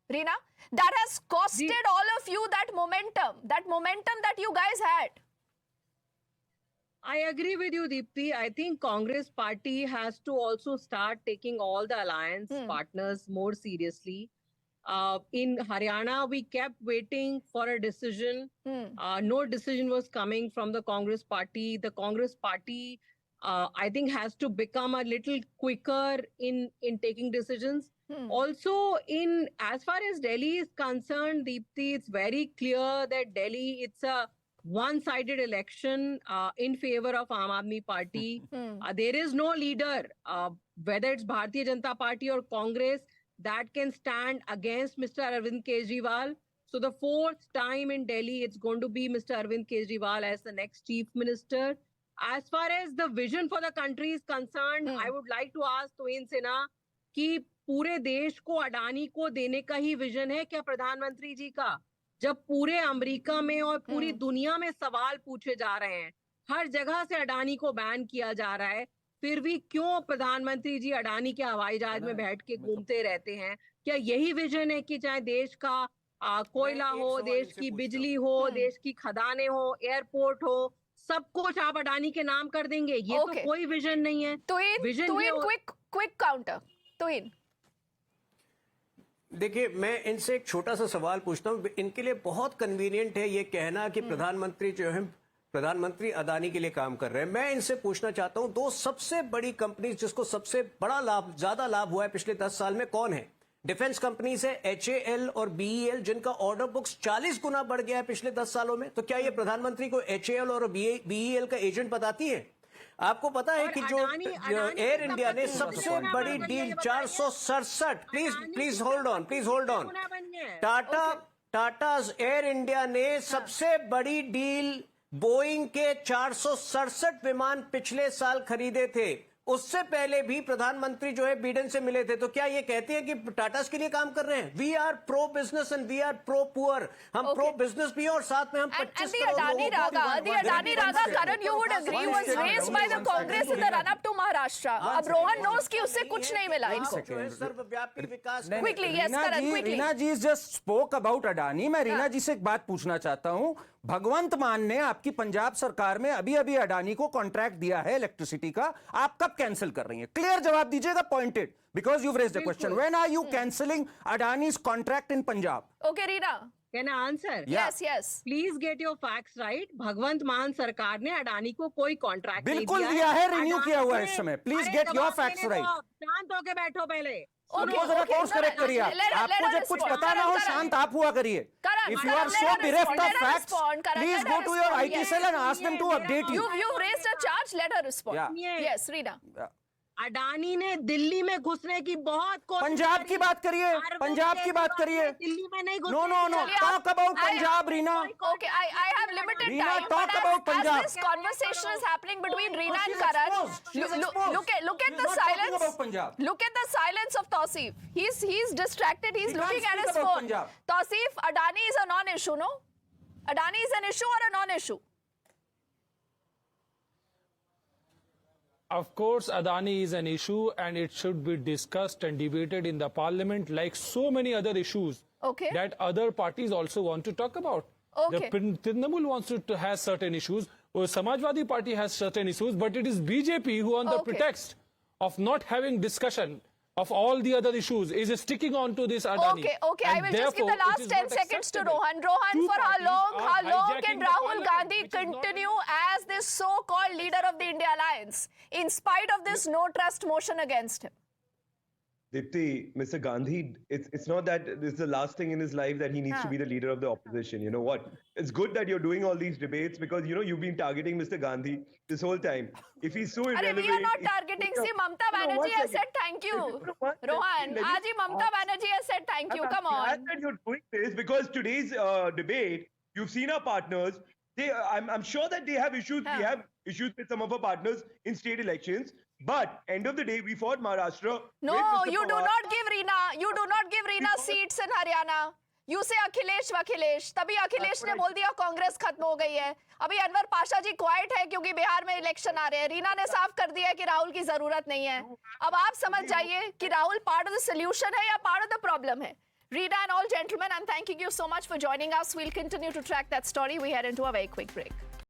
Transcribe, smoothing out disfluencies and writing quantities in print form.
Reena, that has costed all of you that momentum that you guys had. I agree with you, Deepti. I think Congress party has to also start taking all the alliance partners more seriously. In Haryana, we kept waiting for a decision. No decision was coming from the Congress party. The Congress party, I think, has to become a little quicker in taking decisions. Also, in as far as Delhi is concerned, Deepti, it's very clear that Delhi, it's a one-sided election in favor of Aam Aadmi Party. There is no leader, whether it's Bharatiya Janata Party or Congress, that can stand against Mr. Arvind Kejriwal. So the fourth time in Delhi, it's going to be Mr. Arvind Kejriwal as the next chief minister. As far as the vision for the country is concerned, I would like to ask Tuhin Sinha कि पूरे देश को अडानी को देने का ही vision है क्या प्रधानमंत्री जी का? जब पूरे अमेरिका में और पूरी दुनिया में सवाल पूछे जा रहे हैं, हर जगह से अडानी को बैन किया जा रहा है, फिर भी क्यों प्रधानमंत्री जी अडानी के हवाई जहाज में बैठ के घूमते रहते हैं? क्या यही विजन है कि चाहे देश का कोयला हो, देश की बिजली हो, देश की खदानें हो, एयरपोर्ट हो, सब कुछ आप अडानी के नाम कर देंगे? ये तो कोई विजन नहीं है। विजन क्विक काउंटर तुहिन। देखिए, मैं इनसे एक छोटा सा सवाल पूछता हूं। इनके लिए बहुत कन्वीनियंट है ये कहना कि प्रधानमंत्री जो है प्रधानमंत्री अडानी के लिए काम कर रहे हैं। मैं इनसे पूछना चाहता हूं, दो सबसे बड़ी कंपनी जिसको सबसे बड़ा लाभ, ज्यादा लाभ हुआ है पिछले 10 साल में, कौन है? डिफेंस कंपनीज है HAL और BEL, जिनका ऑर्डर बुक्स 40 गुना बढ़ गया है पिछले 10 सालों में। तो क्या ये प्रधानमंत्री को HAL और BEL का एजेंट बताती है? आपको पता है कि जो एयर इंडिया ने सबसे बड़ी deal 467, please hold on, Tatas air India ने सबसे बड़ी डील बोइंग के 467 विमान पिछले साल खरीदे थे। उससे पहले भी प्रधानमंत्री जो है बिडेन से मिले थे। तो क्या ये कहते हैं कि टाटास के लिए काम कर रहे हैं? We are pro business and we are pro poor. हम प्रो बिजनेस भी हैं और साथ में हम 25 Adani Raga, Karan, you would agree, was raised by the Congress in the run-up to Maharashtra. अब रोहन knows कि उससे कुछ नहीं मिला इनको। सर्वव्यापी विकास। Quickly, yes, Karan, quickly. Reena ji just spoke about Adani. मैं रीना जी से एक बात पूछना चाहता हूं। भगवंत मान ने आपकी पंजाब सरकार में अभी अडानी को कॉन्ट्रैक्ट दिया है इलेक्ट्रिसिटी का, आप कब कैंसिल कर रही हैं? क्लियर जवाब दीजिएगा, pointed, because you raised the question. When are you cancelling Adani's contract in Punjab? Okay Reena, can I answer? Yes please get your facts right. Bhagwant Mann सरकार ने अडानी को कोई कॉन्ट्रैक्ट बिल्कुल दिया है, रिन्यू किया हुआ है इस समय। Please get your facts right. शांत होके बैठो पहले। जरा कोर्स करेक्ट करिए। आपको जब कुछ पता ना हो, शांत आप हुआ करिए। If you are so bereft of facts, please go to your IT cell and ask them to update you. You've raised a charge, let her respond. Yes, Reena. Adani ने दिल्ली में घुसने की बहुत कोशिश। पंजाब की बात करिए, पंजाब की बात करिए। दिल्ली में नहीं घुसने। No. Talk about Punjab, Reena. Okay, I have limited Reena, time. talk about Punjab. As this conversation is happening between Reena and Karan, look at the silence. About Punjab. Look at the silence of Tausif. He's distracted. He's He looking can't at his speak about phone. Punjab. Tausif, Adani is a non-issue, no? Adani is an issue or a non-issue? Of course, Adani is an issue and it should be discussed and debated in the parliament like so many other issues that other parties also want to talk about. Okay. Trinamool wants to have certain issues, or Samajwadi Party has certain issues, but it is BJP who, on the pretext of not having discussion of all the other issues, is sticking on to this Adani. Okay. I will just give the last 10 seconds to Rohan. Rohan, for how long can Rahul Gandhi continue as this so-called leader of the India Alliance, in spite of this no trust motion against him? Dipti, Mr. Gandhi, it's not that this is the last thing in his life that he needs to be the leader of the opposition. You know what? It's good that you're doing all these debates because, you know, you've been targeting Mr. Gandhi this whole time. If he's so irrelevant... we are not targeting. See, Mamata Banerjee has said thank you. Rohan, Aji Mamata Banerjee has said thank you. Come on. I'm glad that you're doing this because today's debate, you've seen our partners. I'm sure that they have issues. We have issues with some of our partners in state elections. But end of the day, we fought Maharashtra. No, you do not give Reena seats in Haryana. You say Akhilesh Vakhilesh. तभी अखिलेश ने बोल दिया कांग्रेस खत्म हो गई है। अभी अनवर पाशा जी quite है क्योंकि बिहार में इलेक्शन आ रहे हैं। रीना ने साफ कर दिया है कि राहुल की जरूरत नहीं है। अब आप समझ जाइए कि Rahul part of the solution है या पार्ट ऑफ द प्रॉब्लम है। Rina and all gentlemen, I'm thanking you so much for joining us. We'll continue to track that story. We head into a very quick break.